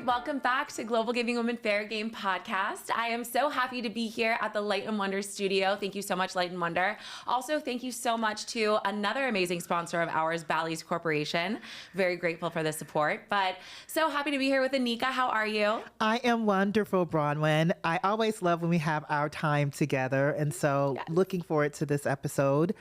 welcome back to Global Giving Women Fair Game podcast. I am so happy to be here at the Light and Wonder studio. Thank you so much, Light and Wonder. Also, thank you so much to another amazing sponsor of ours, Bally's Corporation. Very grateful for the support, but so happy to be here with Anika. How are you? I am wonderful, Bronwen. I always love when we have our time together, and so looking forward to this episode.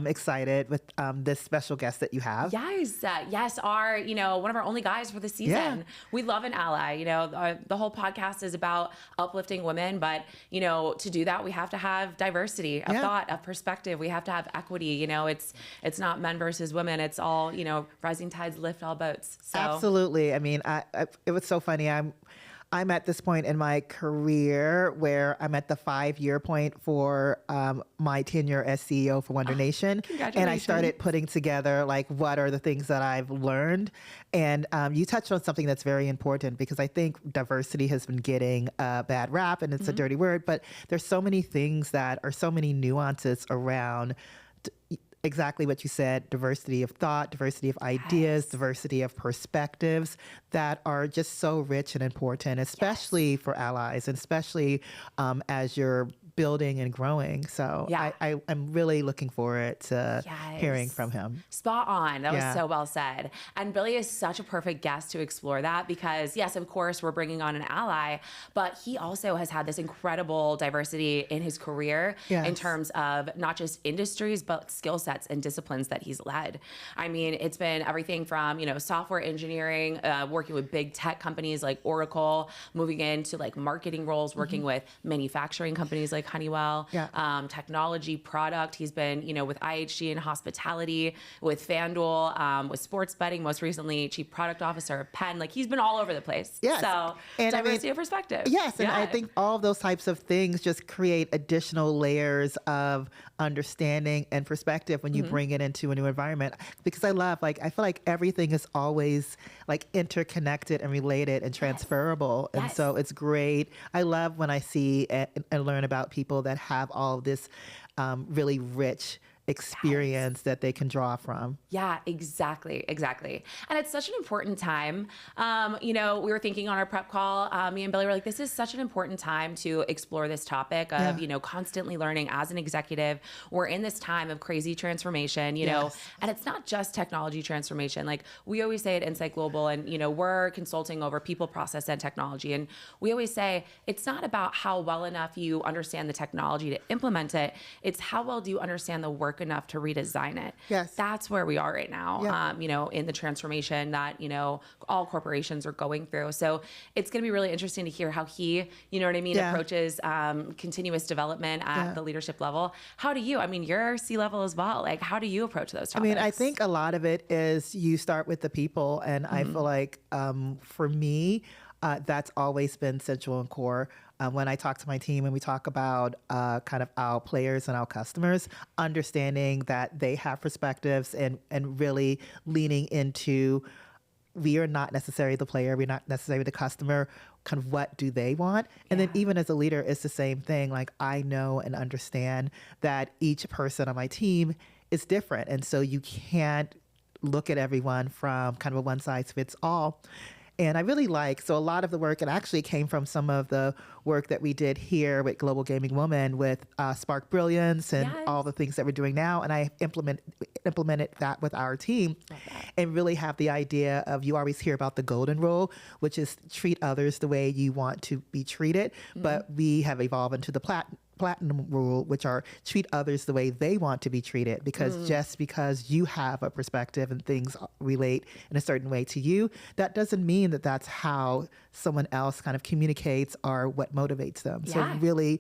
Excited with this special guest that you have. Yes, our, one of our only guys for the season. Yeah. We love an ally. The whole podcast is about uplifting women, but to do that, we have to have diversity of thought, of perspective. We have to have equity. It's not men versus women. It's all, rising tides lift all boats. So. Absolutely. I mean, it was so funny. I'm at this point in my career where I'm at the 5-year point for my tenure as CEO for Wonder Nation. And I started putting together what are the things that I've learned. And you touched on something that's very important, because I think diversity has been getting a bad rap, and it's a dirty word, but there's so many things that are so many nuances around exactly what you said, diversity of thought, diversity of ideas, diversity of perspectives that are just so rich and important, especially for allies, and especially as you're building and growing. So I'm really looking forward to hearing from him. Spot on. That was so well said. And Billy is such a perfect guest to explore that, because yes, of course, we're bringing on an ally, but he also has had this incredible diversity in his career in terms of not just industries, but skill sets and disciplines that he's led. I mean, it's been everything from, software engineering, working with big tech companies like Oracle, moving into marketing roles, working with manufacturing companies like Honeywell, technology, product. He's been, with IHG and hospitality, with FanDuel, with sports betting, most recently chief product officer of Penn. He's been all over the place. Yes. So and diversity of perspective. Yes. And I think all of those types of things just create additional layers of understanding and perspective when you bring it into a new environment. Because I feel like everything is always interconnected and related and transferable. And so it's great. I love when I see and learn about people that have all of this really rich experience that they can draw from. Yeah, exactly. And it's such an important time. We were thinking on our prep call, me and Billy were like, this is such an important time to explore this topic of, constantly learning as an executive. We're in this time of crazy transformation, and it's not just technology transformation. We always say at Insight Global, and, we're consulting over people, process, and technology. And we always say, it's not about how well enough you understand the technology to implement it. It's how well do you understand the work enough to redesign it. Yes. That's where we are right now, in the transformation that, all corporations are going through. So it's going to be really interesting to hear how he, approaches continuous development at the leadership level. How do you, you're C-level as well. How do you approach those topics? I think a lot of it is you start with the people. And I feel like for me, that's always been central and core. When I talk to my team and we talk about kind of our players and our customers, understanding that they have perspectives and really leaning into, we are not necessarily the player, we're not necessarily the customer, kind of what do they want? And then even as a leader, it's the same thing. I know and understand that each person on my team is different. And so you can't look at everyone from kind of a one size fits all. And I really so a lot of the work, it actually came from some of the work that we did here with Global Gaming Woman with Spark Brilliance and all the things that we're doing now. And I implemented that with our team and really have the idea of, you always hear about the golden rule, which is treat others the way you want to be treated. But we have evolved into the platinum rule, which are treat others the way they want to be treated, because just because you have a perspective and things relate in a certain way to you, that doesn't mean that that's how someone else kind of communicates or what motivates them. So really,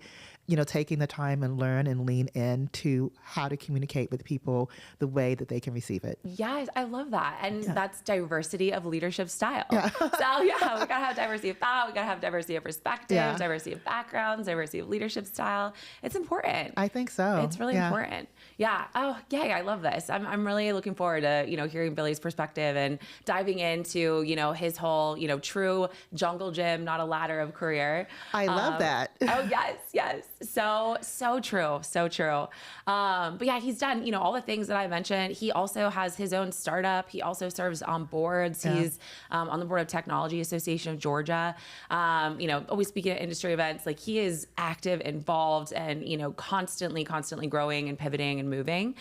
taking the time and learn and lean into how to communicate with people the way that they can receive it. Yes, I love that. And that's diversity of leadership style. So we gotta have diversity of thought, we gotta have diversity of perspective, diversity of backgrounds, diversity of leadership style. It's important. I think so. It's really important. Yeah. Oh, yay. I love this. I'm really looking forward to, hearing Billy's perspective and diving into, his whole, true jungle gym, not a ladder of career. I love that. Oh, yes. So true. So true. But yeah, he's done, all the things that I mentioned. He also has his own startup. He also serves on boards. Yeah. He's on the board of Technology Association of Georgia. Always speaking at industry events. Like, he is active, involved, and, constantly growing and pivoting and moving,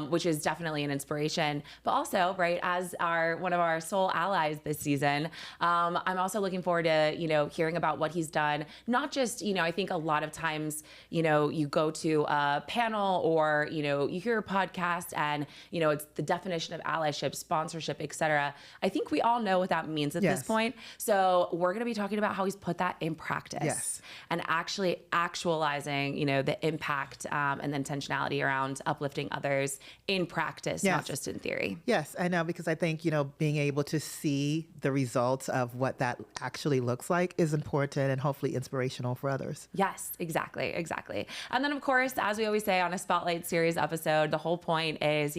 which is definitely an inspiration. But also, right, as one of our sole allies this season, I'm also looking forward to, hearing about what he's done. Not just, I think a lot of times, you go to a panel or, you hear a podcast and, it's the definition of allyship, sponsorship, et cetera. I think we all know what that means at this point. So we're going to be talking about how he's put that in practice and actually actualizing, the impact and the intentionality around uplifting others in practice, not just in theory. Yes, I know, because I think, being able to see the results of what that actually looks like is important and hopefully inspirational for others. Yes, exactly. And then, of course, as we always say on a Spotlight Series episode, the whole point is,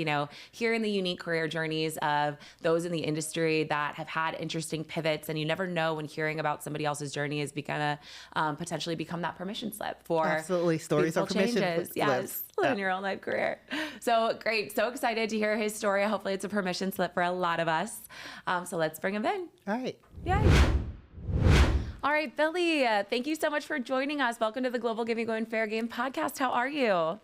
hearing the unique career journeys of those in the industry that have had interesting pivots. And you never know when hearing about somebody else's journey is going to potentially become that permission slip for absolutely stories of permission changes. Yes, in your own life career. So great. So excited to hear his story. Hopefully it's a permission slip for a lot of us. So let's bring him in. All right. Yay. All right, Billy, thank you so much for joining us. Welcome to the Global Giving Going Fair Game podcast. How are you?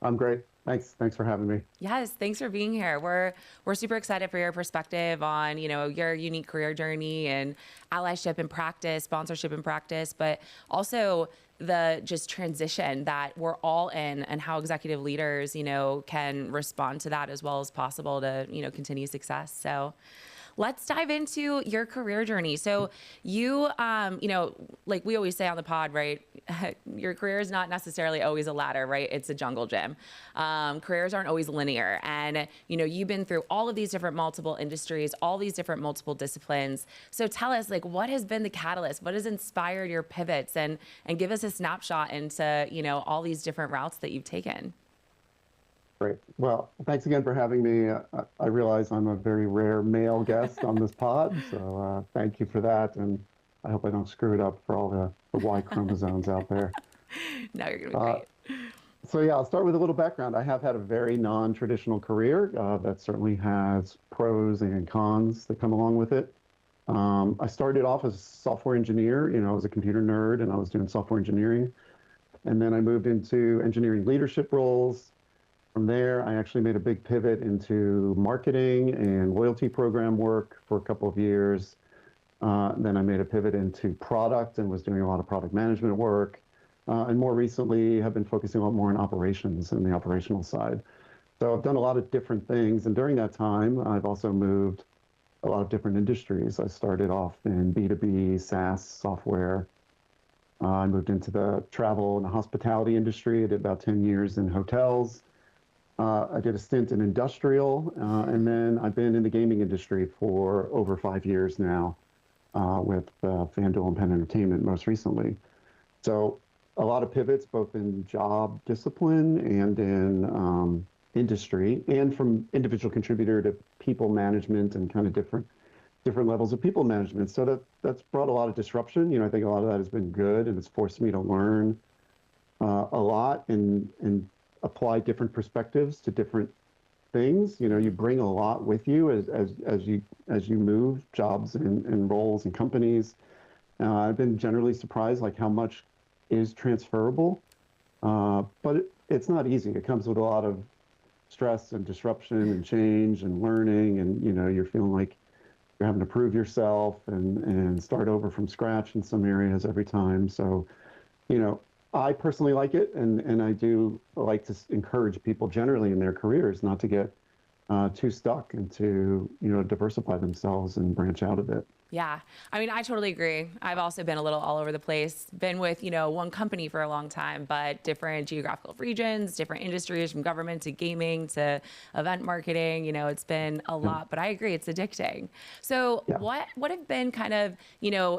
I'm great. Thanks for having me. Yes, thanks for being here. We're super excited for your perspective on, your unique career journey and allyship in practice, sponsorship in practice, but also the just transition that we're all in and how executive leaders, can respond to that as well as possible to, continue success. So let's dive into your career journey. So you, like we always say on the pod, right? Your career is not necessarily always a ladder, right? It's a jungle gym. Careers aren't always linear. And, you've been through all of these different multiple industries, all these different multiple disciplines. So tell us, what has been the catalyst? What has inspired your pivots? And give us a snapshot into, all these different routes that you've taken. Great. Well, thanks again for having me. I realize I'm a very rare male guest on this pod, so thank you for that. And I hope I don't screw it up for all the Y chromosomes out there. No, you're going to be great. So yeah, I'll start with a little background. I have had a very non-traditional career that certainly has pros and cons that come along with it. I started off as a software engineer. I was a computer nerd and I was doing software engineering. And then I moved into engineering leadership roles. From there, I actually made a big pivot into marketing and loyalty program work for a couple of years. Then I made a pivot into product and was doing a lot of product management work. And more recently, have been focusing a lot more on operations and the operational side. So I've done a lot of different things. And during that time, I've also moved a lot of different industries. I started off in B2B, SaaS software. I moved into the travel and the hospitality industry. I did about 10 years in hotels. I did a stint in industrial, and then I've been in the gaming industry for over 5 years now with FanDuel and Penn Entertainment most recently. So a lot of pivots, both in job discipline and in industry, and from individual contributor to people management and kind of different levels of people management. So that's brought a lot of disruption. I think a lot of that has been good, and it's forced me to learn a lot and apply different perspectives to different things. You bring a lot with you as you move jobs and roles and companies. I've been generally surprised how much is transferable, but it's not easy. It comes with a lot of stress and disruption and change and learning, and you're feeling like you're having to prove yourself and start over from scratch in some areas every time. So, I personally like it, and I do like to encourage people generally in their careers not to get too stuck and to, diversify themselves and branch out a bit. Yeah. I mean, I totally agree. I've also been a little all over the place, been with, one company for a long time, but different geographical regions, different industries, from government to gaming to event marketing. It's been a lot, but I agree, it's addicting. So what have been kind of,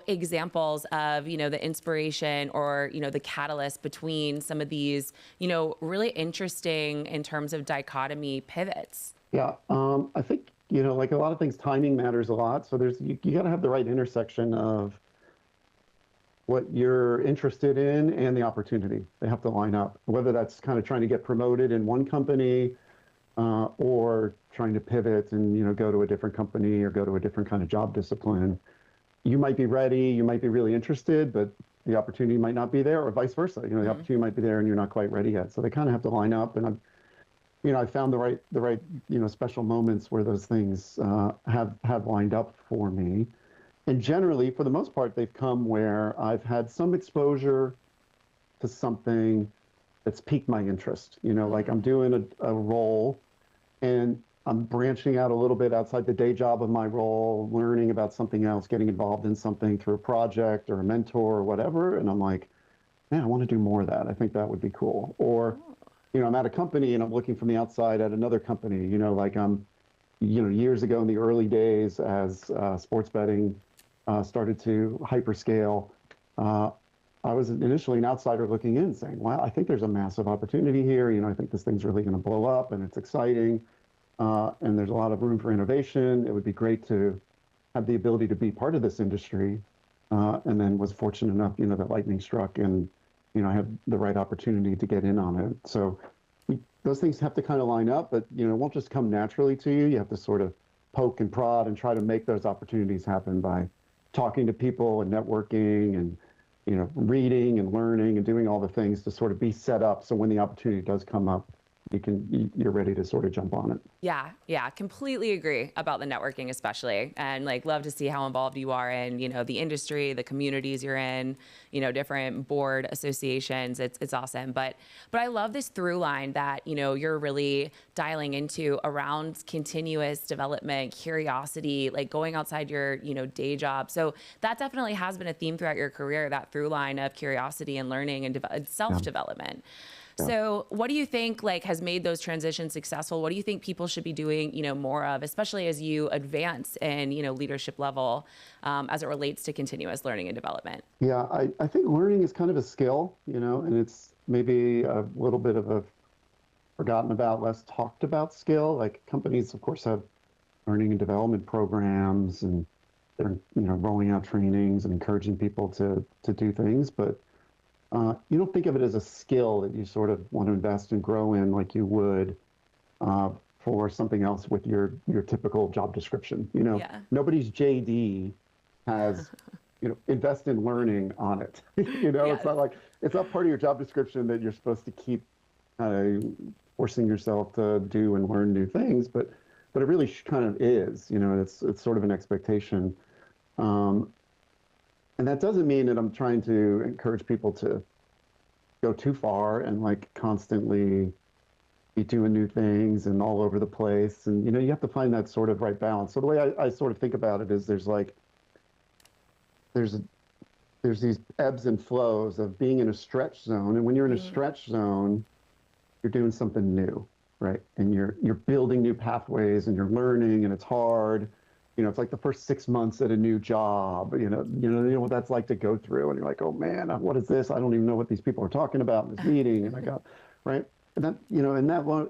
examples of, the inspiration or, the catalyst between some of these, really interesting in terms of dichotomy pivots? Yeah. I think, like a lot of things, timing matters a lot. So you got to have the right intersection of what you're interested in and the opportunity. They have to line up, whether that's kind of trying to get promoted in one company or trying to pivot and go to a different company or go to a different kind of job discipline. You might be ready, you might be really interested, but the opportunity might not be there, or vice versa. The opportunity might be there and you're not quite ready yet. So they kind of have to line up. And I found the right special moments where those things have lined up for me. And generally, for the most part, they've come where I've had some exposure to something that's piqued my interest. Like I'm doing a role and I'm branching out a little bit outside the day job of my role, learning about something else, getting involved in something through a project or a mentor or whatever. And I'm like, man, I want to do more of that. I think that would be cool. Or, I'm at a company and I'm looking from the outside at another company, like I'm, years ago in the early days as sports betting started to hyperscale, I was initially an outsider looking in saying, wow, I think there's a massive opportunity here. I think this thing's really going to blow up and it's exciting. And there's a lot of room for innovation. It would be great to have the ability to be part of this industry. And then was fortunate enough, that lightning struck and, I had the right opportunity to get in on it. So those things have to kind of line up, but, it won't just come naturally to you. You have to sort of poke and prod and try to make those opportunities happen by talking to people and networking and, reading and learning and doing all the things to sort of be set up. So when the opportunity does come up, you're ready to sort of jump on it. Yeah, completely agree about the networking, especially, and love to see how involved you are in, the industry, the communities you're in, different board associations. It's awesome. But I love this through line that, you're really dialing into around continuous development, curiosity, like going outside your, day job. So that definitely has been a theme throughout your career, that through line of curiosity and learning and self-development. Yeah. So what do you think has made those transitions successful? What do you think people should be doing, more of, especially as you advance in, leadership level as it relates to continuous learning and development? Yeah, I think learning is kind of a skill, and it's maybe a little bit of a forgotten about, less talked about skill. Like companies, of course, have learning and development programs and they're, rolling out trainings and encouraging people to do things, but you don't think of it as a skill that you sort of want to invest and grow in like you would for something else with your typical job description. Nobody's JD has, invest in learning on it. Yes. It's not like, it's not part of your job description that you're supposed to keep forcing yourself to do and learn new things, but it really kind of is, it's sort of an expectation. And that doesn't mean that I'm trying to encourage people to go too far and constantly be doing new things and all over the place. And, you have to find that sort of right balance. So the way I sort of think about it is there's these ebbs and flows of being in a stretch zone. And when you're in a stretch zone, you're doing something new, right? And you're building new pathways and you're learning and it's hard. It's like the first 6 months at a new job, you know what that's like to go through. And you're like, oh man, what is this? I don't even know what these people are talking about in this meeting. And right. And that, in that one,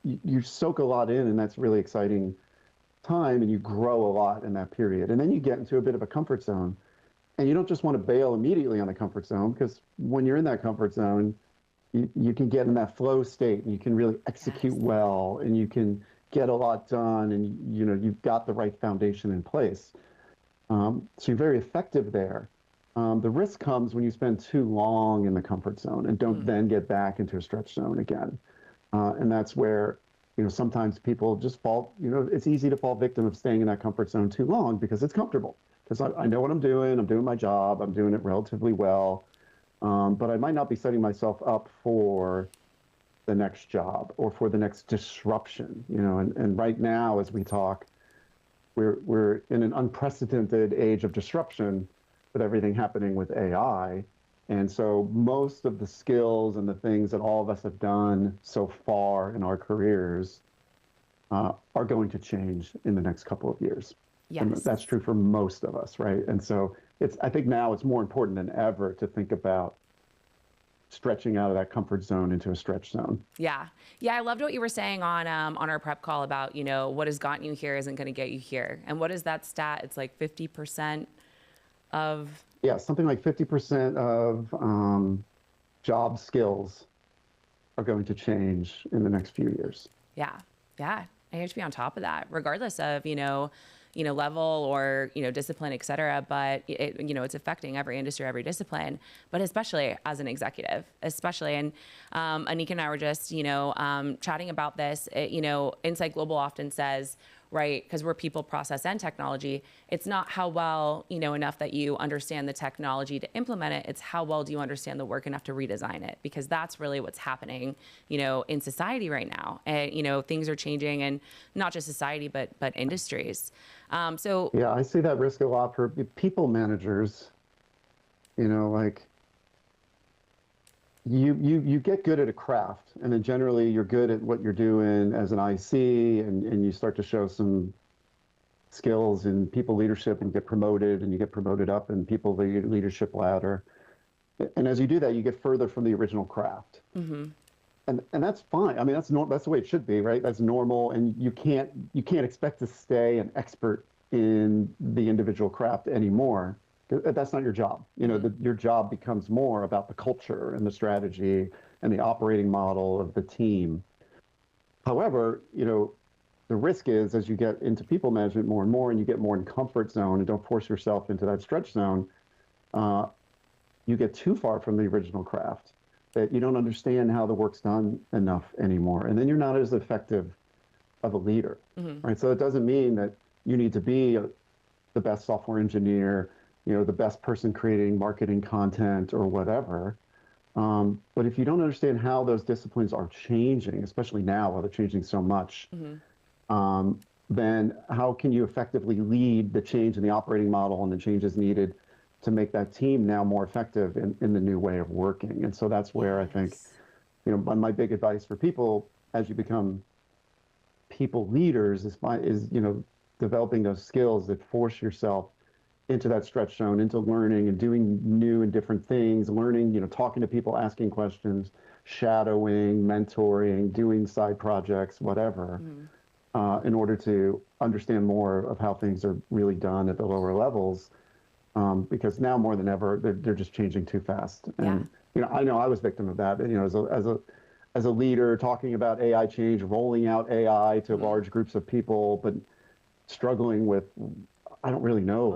you soak a lot in and that's really exciting time and you grow a lot in that period. And then you get into a bit of a comfort zone and you don't just want to bail immediately on the comfort zone because when you're in that comfort zone, you can get in that flow state and you can really execute well and you can get a lot done and you've got the right foundation in place. So you're very effective there. The risk comes when you spend too long in the comfort zone and don't then get back into a stretch zone again. And that's where, sometimes people just fall, it's easy to fall victim of staying in that comfort zone too long because it's comfortable. Because I know what I'm doing my job, I'm doing it relatively well. But I might not be setting myself up for the next job or for the next disruption, and right now as we talk, we're in an unprecedented age of disruption with everything happening with AI. And so most of the skills and the things that all of us have done so far in our careers are going to change in the next couple of years. Yes. And that's true for most of us, right? And so I think now it's more important than ever to think about stretching out of that comfort zone into a stretch zone. Yeah. I loved what you were saying on our prep call about, what has gotten you here isn't going to get you here. And what is that stat? It's like 50% of yeah, something like 50% of job skills are going to change in the next few years. Yeah. Yeah. And you have to be on top of that, regardless of, level or, discipline, et cetera. But it's affecting every industry, every discipline, but especially as an executive, especially. And Anika and I were just, chatting about this. Insight Global often says, right, because we're people, process, and technology, it's not how well, enough that you understand the technology to implement it. It's how well do you understand the work enough to redesign it, because that's really what's happening, in society right now. And, things are changing, and not just society, but industries. So yeah, I see that risk a lot for people managers, like you get good at a craft, and then generally you're good at what you're doing as an IC, and you start to show some skills in people leadership and get promoted, and you get promoted up in people leadership ladder. And as you do that, you get further from the original craft. And that's fine. I mean, that's the way it should be, right? That's normal, and you can't expect to stay an expert in the individual craft anymore. That's not your job. Your job becomes more about the culture and the strategy and the operating model of the team. However, the risk is, as you get into people management more and more, and you get more in comfort zone and don't force yourself into that stretch zone, you get too far from the original craft, that you don't understand how the work's done enough anymore. And then you're not as effective of a leader, right? So it doesn't mean that you need to be the best software engineer, the best person creating marketing content or whatever. But if you don't understand how those disciplines are changing, especially now while they're changing so much, then how can you effectively lead the change in the operating model and the changes needed to make that team now more effective in the new way of working? And so that's where I think, my big advice for people as you become people leaders is developing those skills that force yourself into that stretch zone, into learning and doing new and different things, learning, talking to people, asking questions, shadowing, mentoring, doing side projects, whatever, in order to understand more of how things are really done at the lower levels. Because now more than ever, they're just changing too fast. And, I know I was victim of that, as a leader, talking about AI change, rolling out AI to large groups of people, but struggling with, I don't really know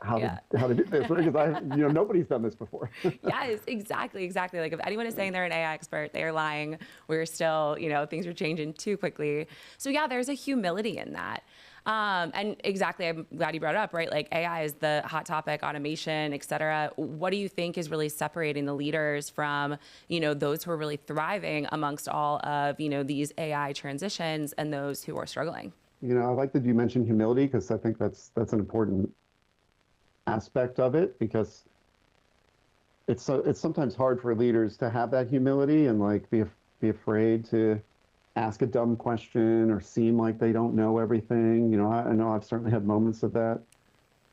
how to do this, because nobody's done this before. Yes, exactly. Like if anyone is saying they're an AI expert, they're lying. We're still, things are changing too quickly. So yeah, there's a humility in that. And exactly, I'm glad you brought it up, right? Like AI is the hot topic, automation, et cetera. What do you think is really separating the leaders from, those who are really thriving amongst all of, these AI transitions, and those who are struggling? I like that you mentioned humility, because I think that's an important aspect of it, because it's sometimes hard for leaders to have that humility and like be afraid to ask a dumb question or seem like they don't know everything. I know I've certainly had moments of that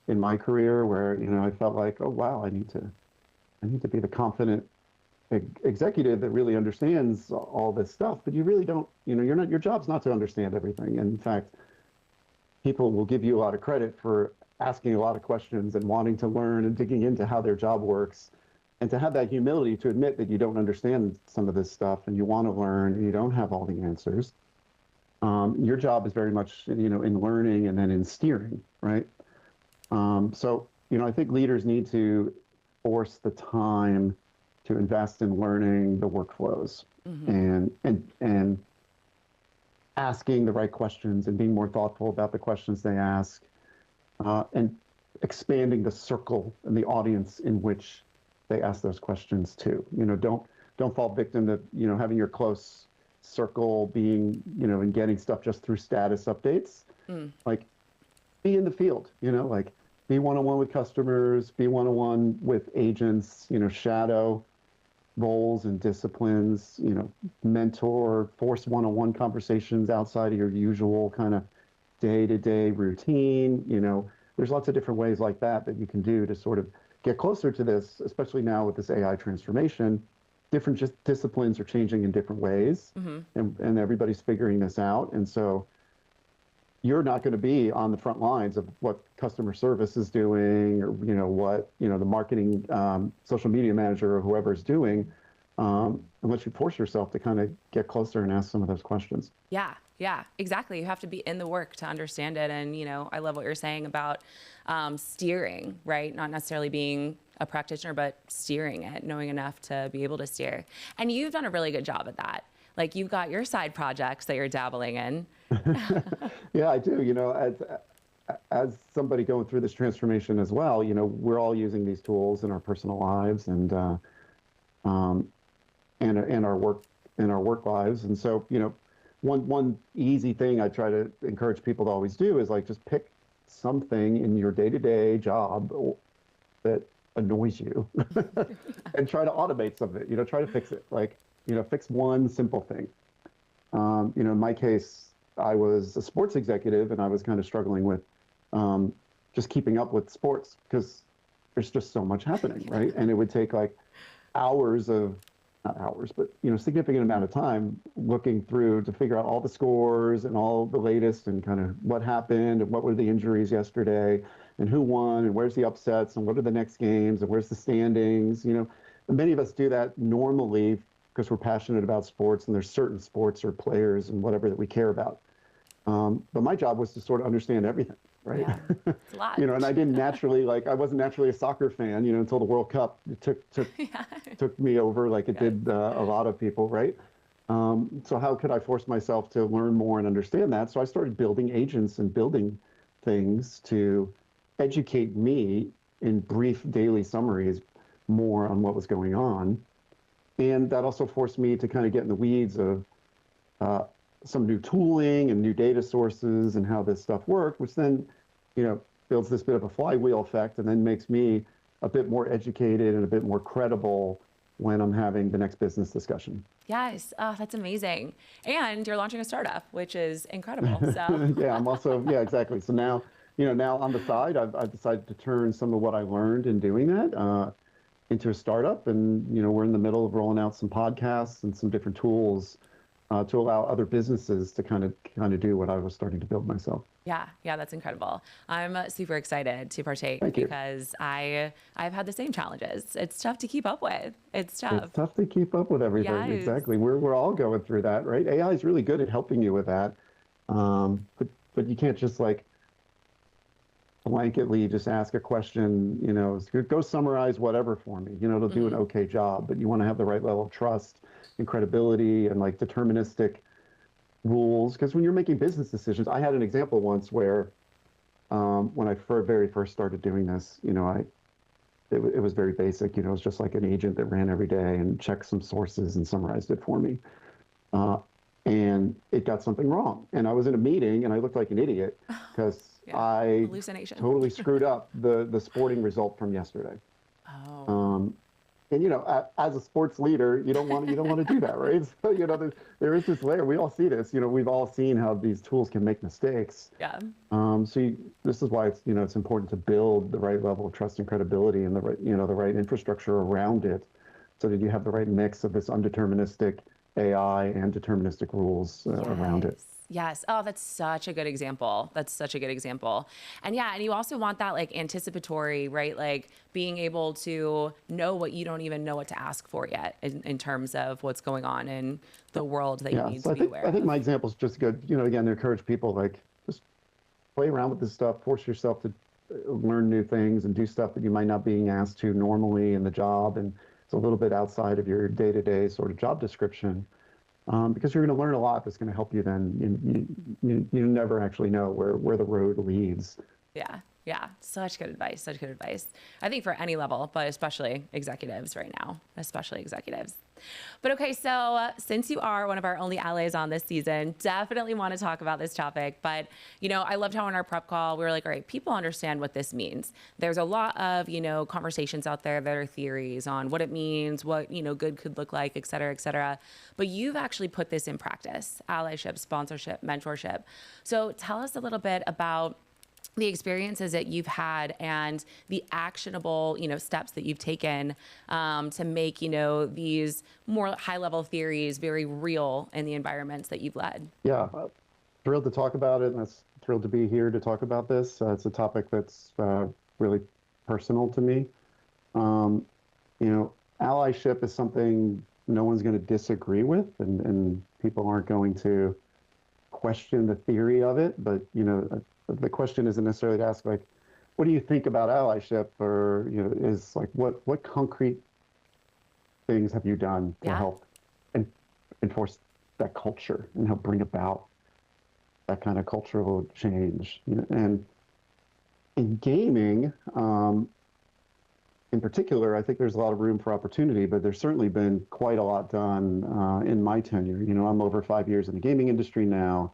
in my career where I felt like, oh wow, I need to be the confident executive that really understands all this stuff, but you really don't. Your job's not to understand everything. And in fact, people will give you a lot of credit for asking a lot of questions and wanting to learn and digging into how their job works, and to have that humility to admit that you don't understand some of this stuff and you want to learn and you don't have all the answers. Your job is very much in learning and then in steering, right? So I think leaders need to force the time to invest in learning the workflows, and asking the right questions and being more thoughtful about the questions they ask, and expanding the circle and the audience in which they ask those questions to. Don't fall victim to having your close circle being and getting stuff just through status updates. Like, be in the field. Like, be one-on-one with customers, be one-on-one with agents. Shadow roles and disciplines, mentor, force one-on-one conversations outside of your usual kind of day-to-day routine. There's lots of different ways like that you can do to sort of get closer to this, especially now with this AI transformation. Different disciplines are changing in different ways, and everybody's figuring this out. And so you're not going to be on the front lines of what customer service is doing, or what the marketing, social media manager or whoever is doing, unless you force yourself to kind of get closer and ask some of those questions. Yeah, exactly. You have to be in the work to understand it. And, I love what you're saying about steering, right? Not necessarily being a practitioner, but steering it, knowing enough to be able to steer. And you've done a really good job at that. Like, you've got your side projects that you're dabbling in. Yeah, I do. As somebody going through this transformation as well, we're all using these tools in our personal lives and our work lives. And so, one easy thing I try to encourage people to always do is like just pick something in your day-to-day job that annoys you and try to automate some of it. Try to fix it. Like, fix one simple thing. In my case, I was a sports executive and I was kind of struggling with just keeping up with sports because there's just so much happening, right? And it would take like hours of, not hours, but significant amount of time looking through to figure out all the scores and all the latest and kind of what happened and what were the injuries yesterday and who won and where's the upsets and what are the next games and where's the standings. And many of us do that normally because we're passionate about sports and there's certain sports or players and whatever that we care about. But my job was to sort of understand everything, right? Yeah, it's a lot. And I didn't naturally, I wasn't naturally a soccer fan, until the World Cup. It took me over like it did a lot of people, right? So how could I force myself to learn more and understand that? So I started building agents and building things to educate me in brief daily summaries more on what was going on. And that also forced me to kind of get in the weeds of some new tooling and new data sources and how this stuff worked, which then, builds this bit of a flywheel effect and then makes me a bit more educated and a bit more credible when I'm having the next business discussion. Yes. Oh, that's amazing. And you're launching a startup, which is incredible. So Yeah, I'm also, yeah, exactly. So now, now on the side, I've decided to turn some of what I learned in doing that into a startup. And, we're in the middle of rolling out some podcasts and some different tools to allow other businesses to kind of do what I was starting to build myself. Yeah, that's incredible. I'm super excited to partake because I've had the same challenges. It's tough to keep up with. It's tough. It's tough to keep up with everything. Yes. Exactly. We're all going through that, right? AI is really good at helping you with that, but you can't just like blanketly just ask a question. Go summarize whatever for me. It'll do an okay job, but you want to have the right level of trust and credibility and like deterministic rules, because when you're making business decisions, I had an example once where when I very first started doing this, it was very basic. It was just like an agent that ran every day and checked some sources and summarized it for me. And it got something wrong. And I was in a meeting and I looked like an idiot because I totally screwed up the sporting result from yesterday. Oh. And as a sports leader, you don't want to do that, right? So there is this layer. We all see this. We've all seen how these tools can make mistakes. Yeah. This is why it's important to build the right level of trust and credibility and the right infrastructure around it, so that you have the right mix of this undeterministic AI and deterministic rules around it. Yes. Oh, that's such a good example. And and you also want that like anticipatory, right? Like being able to know what you don't even know what to ask for yet in terms of what's going on in the world that you need to be aware of. I think my example is just good, again, to encourage people like just play around with this stuff, force yourself to learn new things and do stuff that you might not being asked to normally in the job. And it's a little bit outside of your day-to-day sort of job description. Because you're going to learn a lot that's going to help you then. You never actually know where the road leads. Yeah. Such good advice. I think for any level, but especially executives right now, But okay, so since you are one of our only allies on this season, definitely want to talk about this topic. But, I loved how in our prep call, we were like, all right, people understand what this means. There's a lot of, conversations out there that are theories on what it means, what, good could look like, et cetera, et cetera. But you've actually put this in practice: allyship, sponsorship, mentorship. So tell us a little bit about the experiences that you've had and the actionable, steps that you've taken to make, these more high-level theories very real in the environments that you've led. Yeah, thrilled to talk about it, and that's thrilled to be here to talk about this. It's a topic that's really personal to me. You know, allyship is something no one's going to disagree with, and people aren't going to question the theory of it. But, you know, the question isn't necessarily to ask, like, what do you think about allyship? Or, you know, is like, what concrete things have you done to help enforce that culture and help bring about that kind of cultural change? You know, and in gaming, in particular, I think there's a lot of room for opportunity, but there's certainly been quite a lot done in my tenure. You know, I'm over 5 years in the gaming industry now,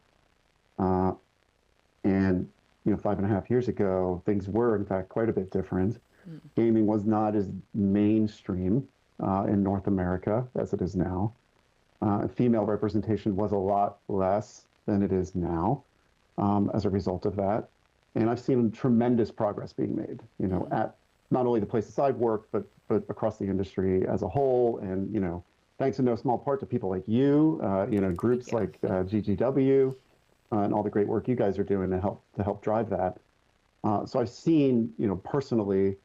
and you know, 5.5 years ago, things were in fact quite a bit different. Gaming was not as mainstream in North America as it is now. Female representation was a lot less than it is now as a result of that. And I've seen tremendous progress being made, you know, at not only the places I've worked, but across the industry as a whole. And, you know, thanks in no small part to people like you know, groups like GGW, and all the great work you guys are doing to help drive that. So I've seen, you know, personally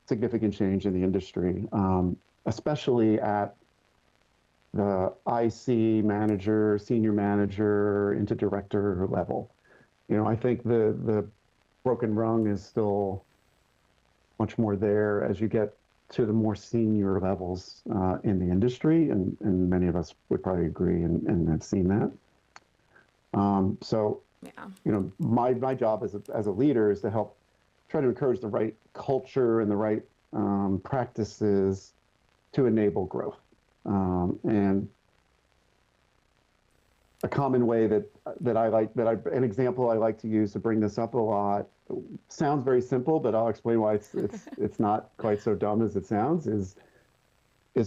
significant change in the industry, especially at the IC manager, senior manager, into director level. You know, I think the broken rung is still much more there as you get to the more senior levels in the industry, and many of us would probably agree and have seen that. So, you know, my job as a leader is to help try to encourage the right culture and the right practices to enable growth. And a common way an example I like to use to bring this up a lot, sounds very simple, but I'll explain why it's not quite so dumb as it sounds, is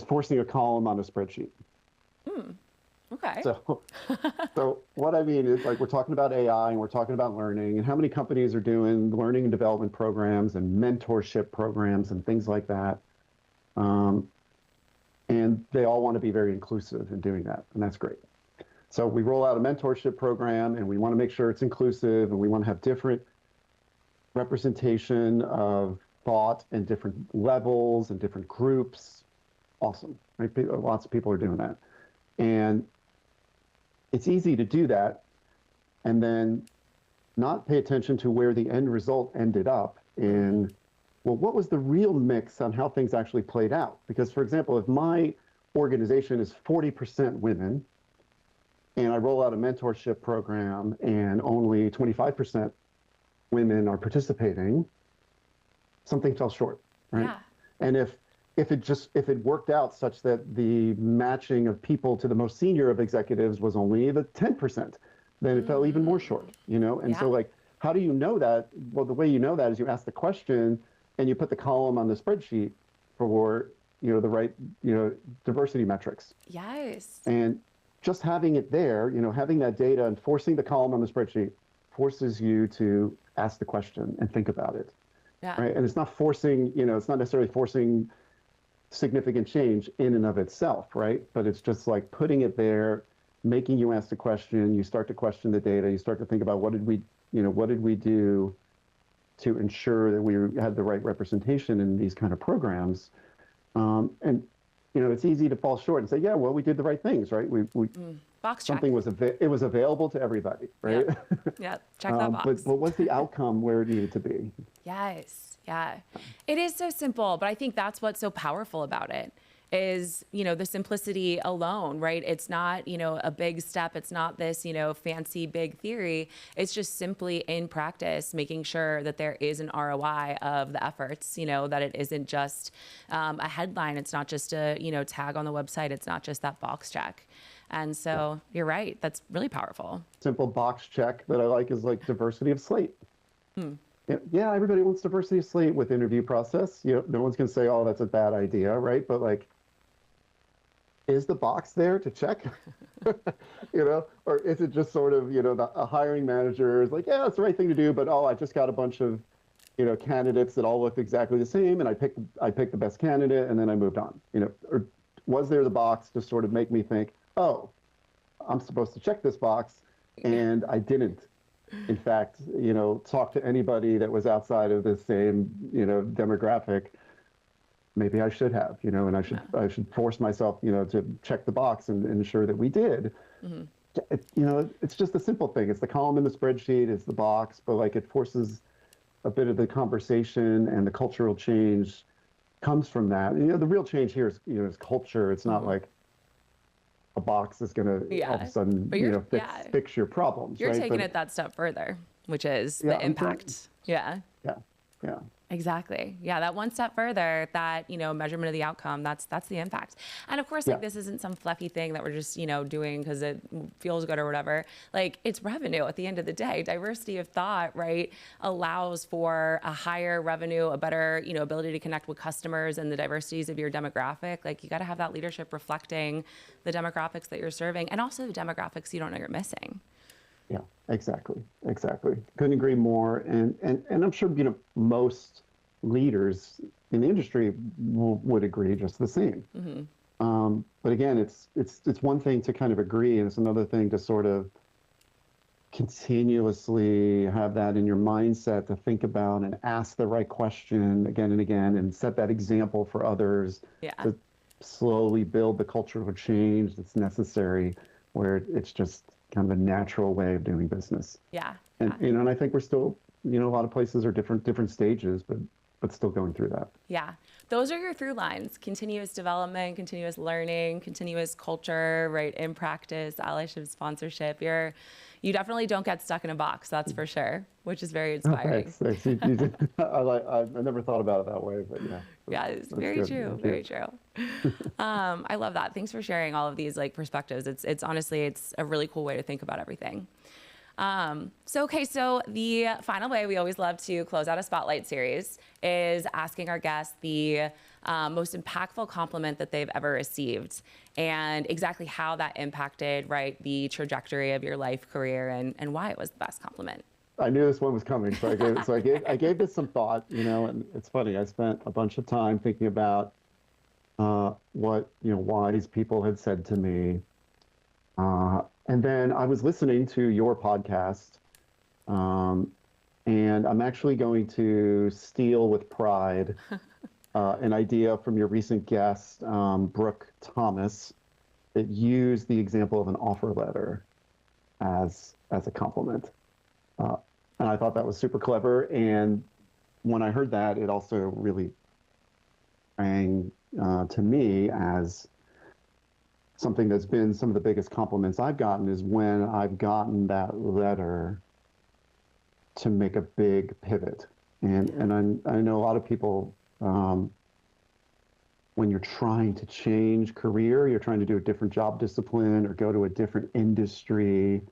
forcing a column on a spreadsheet. Okay. So what I mean is, like, we're talking about AI and we're talking about learning, and how many companies are doing learning and development programs and mentorship programs and things like that. And they all want to be very inclusive in doing that, and that's great. So we roll out a mentorship program, and we want to make sure it's inclusive, and we want to have different representation of thought and different levels and different groups. Awesome, right? Lots of people are doing that. And it's easy to do that and then not pay attention to where the end result ended up in, well, what was the real mix on how things actually played out? Because, for example, if my organization is 40% women and I roll out a mentorship program and only 25% women are participating, something fell short, right? Yeah. And if it worked out such that the matching of people to the most senior of executives was only the 10%, then it fell even more short, you know? And so, like, how do you know that? Well, the way you know that is you ask the question and you put the column on the spreadsheet for, you know, the right, you know, diversity metrics. Yes. And just having it there, you know, having that data and forcing the column on the spreadsheet forces you to ask the question and think about it. Yeah. Right. And it's not forcing, you know, it's not necessarily forcing significant change in and of itself, right? But it's just like putting it there, making you ask the question, you start to question the data, you start to think about what did we do to ensure that we had the right representation in these kind of programs. And, you know, it's easy to fall short and say, yeah, well, we did the right things, right? Box check. Something it was available to everybody, right? Yeah, check that box. But what's the outcome where it needed to be? Yes. Yeah. It is so simple, but I think that's what's so powerful about it is, you know, the simplicity alone, right? It's not, you know, a big step. It's not this, you know, fancy big theory. It's just simply in practice, making sure that there is an ROI of the efforts, you know, that it isn't just a headline. It's not just a, you know, tag on the website. It's not just that box check. And so you're right. That's really powerful. Simple box check that I like is like diversity of slate. Yeah, everybody wants diversity of slate with interview process. You know, no one's going to say, oh, that's a bad idea, right? But like, is the box there to check? You know, or is it just sort of, you know, a hiring manager is like, yeah, it's the right thing to do, but oh, I just got a bunch of, you know, candidates that all looked exactly the same, and I picked the best candidate, and then I moved on. You know, or was there the box to sort of make me think, oh, I'm supposed to check this box, and I didn't. in fact, talk to anybody that was outside of the same, demographic. Maybe I should have, and I should force myself, to check the box and ensure that we did. Mm-hmm. It's just a simple thing. It's the column in the spreadsheet, it's the box, but like it forces a bit of the conversation, and the cultural change comes from that. And, the real change here is culture. It's not like a box is going to all of a sudden, fix your problems. You're right? taking it that step further, which is the impact. Yeah. Yeah. Exactly. Yeah, that one step further, that, measurement of the outcome, that's the impact. And of course, like this isn't some fluffy thing that we're just, doing because it feels good or whatever. Like, it's revenue at the end of the day. Diversity of thought, right, allows for a higher revenue, a better, ability to connect with customers and the diversities of your demographic. Like, you got to have that leadership reflecting the demographics that you're serving, and also the demographics you don't know you're missing. Yeah, exactly. Couldn't agree more. And I'm sure, most leaders in the industry would agree just the same. Mm-hmm. But again, it's one thing to kind of agree, and it's another thing to sort of continuously have that in your mindset to think about and ask the right question again and again, and set that example for others to slowly build the cultural change that's necessary, where it's just kind of a natural way of doing business. Yeah. And and I think we're still, a lot of places are different stages, but still going through that. Yeah. Those are your through lines: continuous development, continuous learning, continuous culture, right? In practice, allyship, sponsorship. You definitely don't get stuck in a box, that's for sure, which is very inspiring. Thanks. I never thought about it that way, but yeah. Yeah, it's very true. Very true. I love that. Thanks for sharing all of these perspectives. It's honestly, it's a really cool way to think about everything. So the final way we always love to close out a spotlight series is asking our guests the most impactful compliment that they've ever received, and exactly how that impacted, right, the trajectory of your life, career, and why it was the best compliment. I knew this one was coming, so I gave this some thought, and it's funny. I spent a bunch of time thinking about what wise people had said to me. And then I was listening to your podcast, and I'm actually going to steal with pride an idea from your recent guest, Brooke Thomas, that used the example of an offer letter as a compliment. And I thought that was super clever. And when I heard that, it also really rang to me as something that's been some of the biggest compliments I've gotten, is when I've gotten that letter to make a big pivot. And I know a lot of people, when you're trying to change career, you're trying to do a different job discipline or go to a different industry,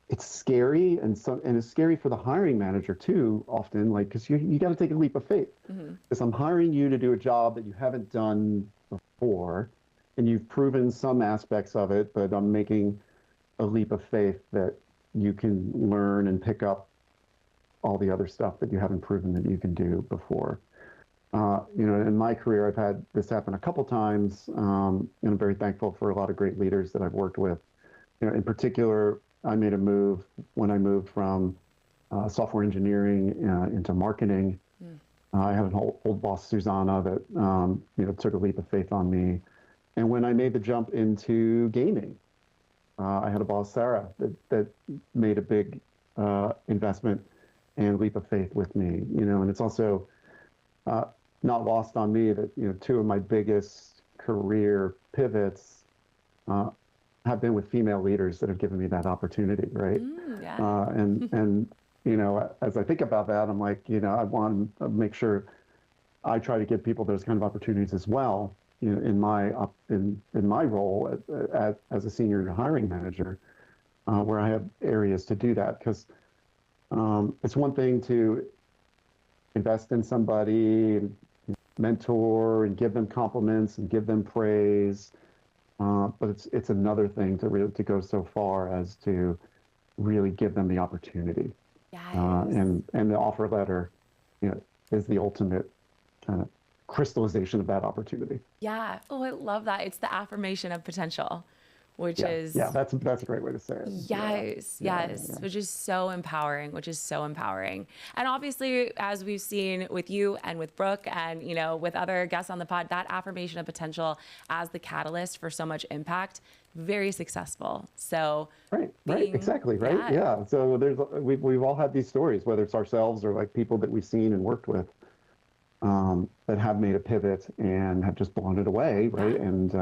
it's scary, and it's scary for the hiring manager too, often, because you got to take a leap of faith. Because I'm hiring you to do a job that you haven't done before, and you've proven some aspects of it, but I'm making a leap of faith that you can learn and pick up all the other stuff that you haven't proven that you can do before. In my career, I've had this happen a couple times, and I'm very thankful for a lot of great leaders that I've worked with. In particular, I made a move when I moved from software engineering into marketing. I had an old boss, Susanna, that took a leap of faith on me. And when I made the jump into gaming, I had a boss, Sarah, that made a big investment and leap of faith with me. And it's also not lost on me that two of my biggest career pivots have been with female leaders that have given me that opportunity, right? And as I think about that, I'm like, I want to make sure I try to give people those kind of opportunities as well. In my role as a senior hiring manager, where I have areas to do that, because it's one thing to invest in somebody, and mentor, and give them compliments and give them praise, but it's another thing to go so far as to really give them the opportunity. And the offer letter, is the ultimate kind of crystallization of that opportunity. Yeah. Oh, I love that. It's the affirmation of potential, which is that's a great way to say it. Yes, which is so empowering, And obviously, as we've seen with you and with Brooke and, you know, with other guests on the pod, that affirmation of potential as the catalyst for so much impact, very successful. So exactly. Yeah. So we've all had these stories, whether it's ourselves or like people that we've seen and worked with, that have made a pivot and have just blown it away, right? And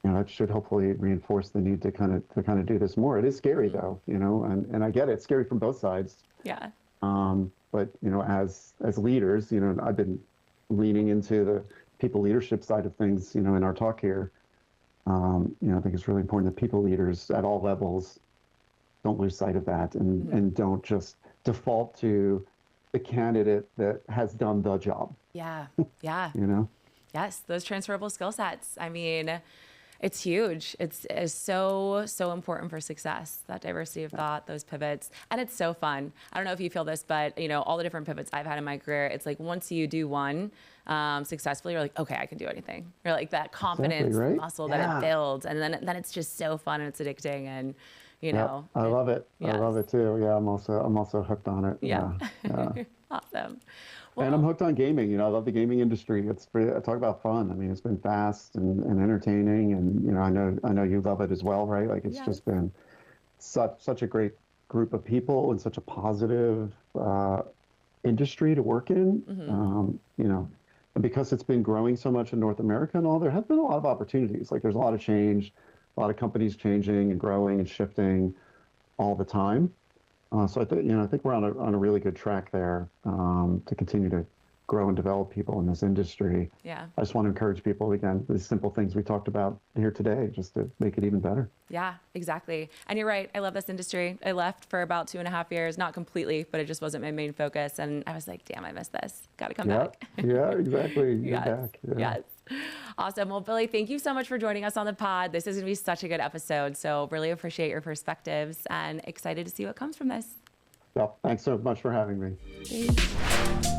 you know, that should hopefully reinforce the need to kind of do this more. It is scary though, you know, and I get it. It's scary from both sides. Yeah. But you know, as leaders, you know, I've been leaning into the people leadership side of things, you know, in our talk here. You know, I think it's really important that people leaders at all levels don't lose sight of that and don't just default to the candidate that has done the job. Yeah. You know? Yes, those transferable skill sets. I mean, it's huge. It's so important for success, that diversity of thought, those pivots. And it's so fun. I don't know if you feel this, but you know, all the different pivots I've had in my career, it's like once you do one successfully, you're like, okay, I can do anything. You're like that confidence muscle that it builds. And then it's just so fun and it's addicting. And you know, I love it. Yes. I love it too. Yeah, I'm also hooked on it. Yeah. Awesome. Well, and I'm hooked on gaming. You know, I love the gaming industry. Talk about fun. I mean, it's been fast and entertaining, and you know, I know you love it as well, right? Like it's just been such a great group of people and such a positive industry to work in. You know, and because it's been growing so much in North America and all, there have been a lot of opportunities. Like there's a lot of change, a lot of companies changing and growing and shifting all the time. So I think we're on a really good track there to continue to grow and develop people in this industry. Yeah. I just want to encourage people, again, these simple things we talked about here today, just to make it even better. Yeah, exactly. And you're right. I love this industry. I left for about 2.5 years, not completely, but it just wasn't my main focus. And I was like, damn, I missed this. Got to come back. Yeah, exactly. You're back. Yeah. Yes. Awesome. Well, Billy, thank you so much for joining us on the pod. This is going to be such a good episode. So really appreciate your perspectives and excited to see what comes from this. Well, thanks so much for having me. Thanks.